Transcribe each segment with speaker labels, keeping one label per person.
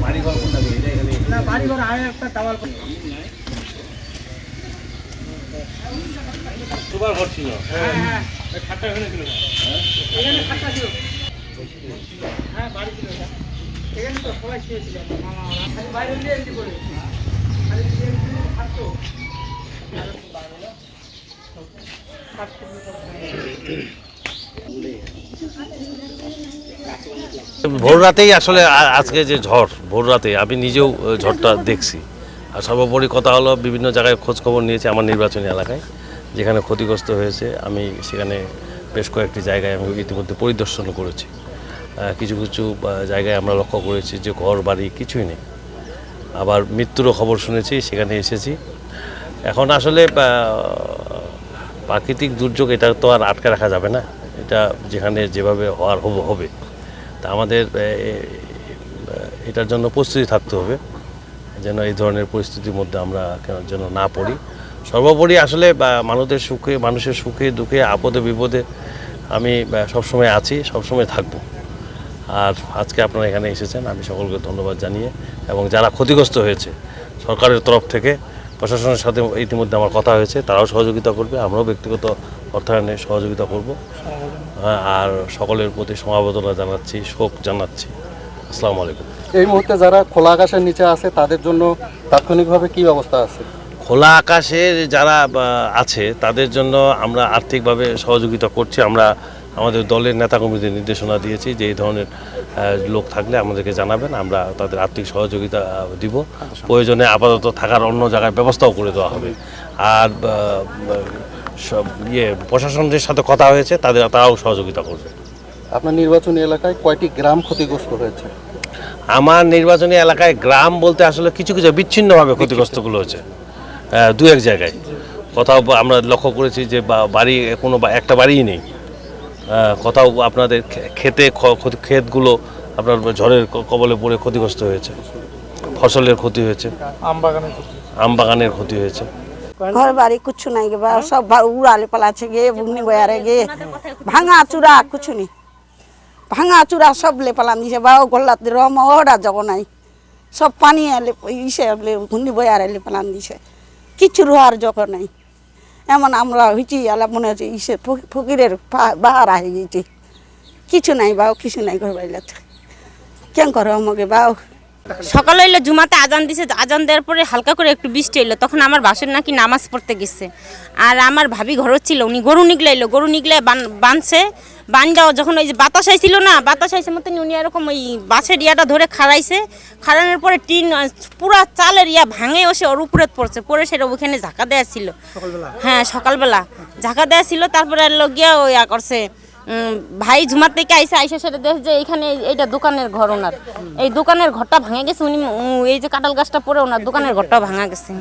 Speaker 1: বাড়ি ঘর কোনটা এখানে
Speaker 2: না বাড়ি ঘর আর একটা টাওয়ার
Speaker 1: সুপার ঘর ছিল।
Speaker 2: হ্যাঁ
Speaker 1: খাটটা এখানে ছিল।
Speaker 2: এখানে খাটটা ছিল। হ্যাঁ বাড়ি ছিল এটা। এখানে তো সবাই ছিল মামা খালি বাইরে নিয়ে এসে বলে খালি থাকতো
Speaker 3: ভোর রাতেই আসলে আজকে যে ঝড়, ভোর রাতে আমি নিজেও ঝড়টা দেখছি। আর সর্বোপরি কথা হলো, বিভিন্ন জায়গায় খোঁজ খবর নিয়েছি আমার নির্বাচনী এলাকায় যেখানে ক্ষতিগ্রস্ত হয়েছে। আমি সেখানে বেশ কয়েকটি জায়গায় আমি ইতিমধ্যে পরিদর্শন করেছি। কিছু কিছু জায়গায় আমরা লক্ষ্য করেছি যে ঘর বাড়ি কিছুই নেই। আবার মৃত্যুরও খবর শুনেছি, সেখানে এসেছি। এখন আসলে প্রাকৃতিক দুর্যোগ, এটা তো আর আটকে রাখা যাবে না। এটা যেখানে যেভাবে হওয়ার হবে। তা আমাদের এটার জন্য প্রস্তুতি থাকতে হবে যেন এই ধরনের পরিস্থিতির মধ্যে আমরা যেন না পড়ি। সর্বোপরি আসলে মানুষের সুখে দুঃখে আপদে বিপদে আমি সবসময় আছি, সবসময় থাকব। আর আজকে আপনারা এখানে এসেছেন, আমি সকলকে ধন্যবাদ জানিয়ে, এবং যারা ক্ষতিগ্রস্ত হয়েছে সরকারের তরফ থেকে প্রশাসনের সাথে ইতিমধ্যে আমার কথা হয়েছে, তারাও সহযোগিতা করবে, আমরাও ব্যক্তিগত অর্থায়নে সহযোগিতা করব। আর সকলের প্রতি সমবেদনা জানাচ্ছি, শোক জানাচ্ছি। আসসালামু আলাইকুম।
Speaker 4: এই মুহূর্তে যারা খোলা আকাশের নিচে আছে তাদের জন্য তাৎক্ষণিকভাবে কি ব্যবস্থা আছে?
Speaker 3: খোলা আকাশে যারা আছে তাদের জন্য আমরা আর্থিকভাবে সহযোগিতা করছি। আমরা আমাদের দলের নেতাকর্মীদের নির্দেশনা দিয়েছি যে এই ধরনের লোক থাকলে আমাদেরকে জানাবেন, আমরা তাদের আর্থিক সহযোগিতা দিব। প্রয়োজনে আপাতত থাকার অন্য জায়গায় ব্যবস্থাও করে দেওয়া হবে। আর সব প্রশাসনের সাথে কথা হয়েছে, তারাও সহযোগিতা করবে।
Speaker 4: আপনার নির্বাচনী এলাকায় কয়টি গ্রাম ক্ষতিগ্রস্ত হয়েছে?
Speaker 3: আমার নির্বাচনী এলাকায় গ্রাম বলতে আসলে কিছু কিছু বিচ্ছিন্নভাবে ক্ষতিগ্রস্তগুলো হয়েছে, দু এক জায়গায়। কোথাও আমরা লক্ষ্য করেছি যে বাড়ি কোনো একটা বাড়িই নেই। কোথাও আপনাদের ক্ষেতগুলো আপনার ঝড়ের কবলে পড়ে ক্ষতিগ্রস্ত হয়েছে, ফসলের ক্ষতি হয়েছে, আম বাগানের ক্ষতি হয়েছে।
Speaker 5: ঘর বাড়ি কিছু নাই গে, সব উড়ালে পালাচ্ছে গে, ভুগনি বয়ারে গে, ভাঙা চূড়া কিছু নেই, ভাঙা চূড়া সব লে পালান দিছে বা গোল্লাতে রম ওরা জগ নাই, সব পানি এলে ইসে ঘূর্ণি বয়ারে লে পালান দিছে, কিছু রোয়ার জগ নাই। এমন আমরা হয়েছি আলা মনে হচ্ছে ইসে ফকিরের বাহারা হয়ে গেছে, কিছু নাই বাও, কিছু নাই ঘর বাড়ি কেন করো আমাকে বাও।
Speaker 6: সকালে এলো জুমাতে আজান দিছে, আজান দেওয়ার পরে হালকা করে একটু বৃষ্টি এলো, তখন আমার বাসের নাকি নামাজ পড়তে গেছে। আর আমার ভাবি ঘর ছিল, উনি গরু নিগলাইলো, গরু নিগলায় বাঁধছে, বাঁধাও যখন ওই যে বাতাস আইছিল না, বাতাস আইসে মতন উনি এরকম ওই বাসের ইয়াটা ধরে খাড়াইছে, খাড়ানোর পরে টিন পুরা চালের ইয়া ভাঙে ওসে ওর উপরে পড়ছে, পড়ে সেটা ওইখানে ঝাঁকা দেওয়া ছিল। হ্যাঁ সকালবেলা ঝাঁকা দেওয়া ছিল। তারপরে গিয়া ওই ইয়া করছে, ভাই ঝুমার থেকে আইসে সেটা দেখ যে এইখানে এইটা দোকানের ঘর, ওনার এই দোকানের ঘরটা ভাঙে গেছে। উনি এই যে কাঁঠাল গাছটা পরে ওনার দোকানের ঘরটাও ভাঙা গেছে,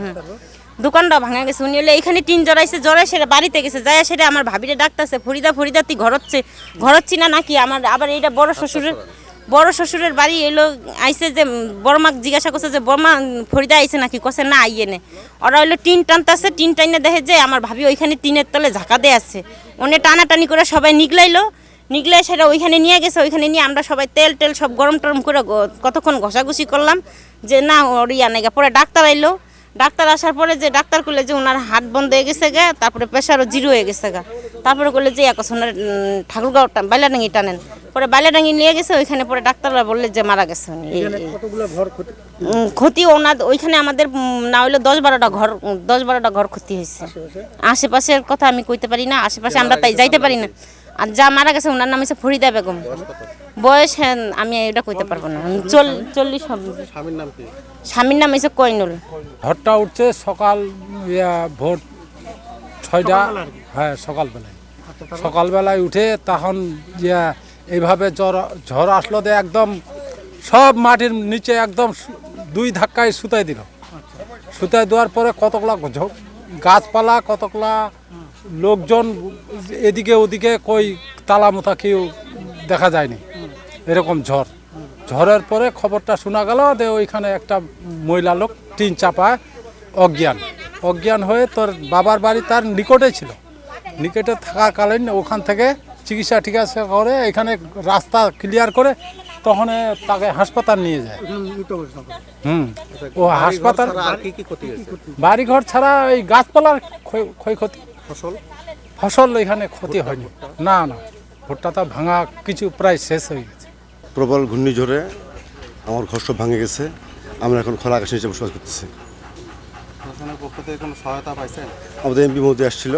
Speaker 6: দোকানটাও ভাঙা গেছে। উনি হলে এইখানে টিন জড়াই সেটা বাড়িতে গেছে, যাই সেটা আমার ভাবিরে ডাকতেছে, ফরিদা তুই ঘরচ্ছি না নাকি। আমার আবার এইটা বড় শ্বশুরের বাড়ি এলো, আইসে যে বড়মাক জিজ্ঞাসা করছে যে বড়মা ফরিদা আইসে নাকি, কছে না আইয়ে নে। ওরা হইলো টিন টানতেছে, টিন টাইনে দেখে যে আমার ভাবি ওইখানে টিনের তলে ঝাঁকা দিয়ে আছে। ওনে টানাটানি করে সবাই নিগলাই সেটা ওইখানে নিয়ে গেছে। ওইখানে নিয়ে আমরা সবাই তেল সব গরম টরম করে কতক্ষণ ঘষাঘষি করলাম যে না ওর ইয়া নেগা। পরে ডাক্তার আইলো, ডাক্তার আসার পরে যে ডাক্তার করলে যে ওনার হাত বন্ধ হয়ে গেছে গা, তারপরে প্রেশারও 0 হয়ে গেছে গা। তারপরে করলে যে এক ওনার ঠাকুরগাঁও বাইলাডাঙ্গি টানেন, পরে বাইলাডাঙ্গি নিয়ে গেছে। ওইখানে পরে ডাক্তাররা বললে যে মারা গেছে উনি। ক্ষতি ওনার ওইখানে আমাদের না হইলে 10-12টা ঘর ক্ষতি হয়েছে। আশেপাশের কথা আমি কইতে পারি না, আশেপাশে আমরা তাই যাইতে পারি না। আর যা মারা গেছে ওনার নাম হচ্ছে ফরিদা বেগম, বয়স আমি এটা কইতে পারবো না, 40 হবে। স্বামীর নাম হচ্ছে কইনুল।
Speaker 7: ঝড়টা উঠছে সকাল ভোর 6টা, হ্যাঁ সকালবেলায় উঠে তখন এইভাবে ঝড় আসলো, একদম সব মাটির নিচে একদম 2 ধাক্কায় সুতাই দিল। সুতাই দেওয়ার পরে কতগুলা গাছপালা, কতগুলা লোকজন এদিকে ওদিকে কই তালামুতা কেউ দেখা যায়নি। এরকম ঝড়ের পরে খবরটা শোনা গেল যে ওইখানে একটা মহিলা লোক টিন চাপায় অজ্ঞান হয়ে তোর বাবার বাড়ি তার নিকটে ছিল, নিকটে থাকাকালীন ওখান থেকে চিকিৎসা করে এখানে রাস্তা ক্লিয়ার করে তখন তাকে হাসপাতাল নিয়ে যায়। ও হাসপাতাল
Speaker 4: আর কি কি ক্ষতি হয়েছে?
Speaker 7: বাড়িঘর ছাড়া ওই গাছপালার ক্ষয়ক্ষতি,
Speaker 4: ফসল
Speaker 7: ফসল এখানে ক্ষতি হয়নি। না না, ভুট্টা তো ভাঙা কিছু প্রায় শেষ হয়ে গেছে।
Speaker 8: প্রবল ঘূর্ণিঝড়ে আমার ঘর সব ভাঙে গেছে। আমরা এখন খোলা আকাশের নিচে বসবাস করতেছি।
Speaker 4: প্রশাসনের পক্ষ থেকে কোনো সহায়তা পাইছেন?
Speaker 8: আমাদের এমপি মহোদয় আসছিল,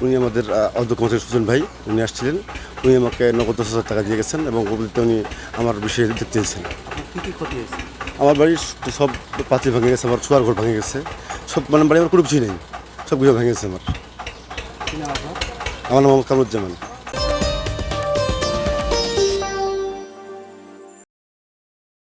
Speaker 8: উনি আমাদের অধ্যক্ষ মহাশয় সুজন ভাই উনি আসছিলেন। উনি আমাকে নগদ 10,000 টাকা দিয়ে গেছেন এবং ওগুলিতে উনি আমার বিষয়ে দেখতে চেয়েছেন।
Speaker 4: কী কী ক্ষতি হয়েছে?
Speaker 8: আমার বাড়ির সব পাঁচিল ভেঙে গেছে, আমার ছোয়ার ঘর ভেঙে গেছে, সব মানে বাড়ি আমার কোনো কিছুই নেই, সব কিছু ভেঙে গেছে আমার।
Speaker 4: কি নাম আপনার?
Speaker 8: আমার নাম মোহাম্মদ কামরুজ্জামান।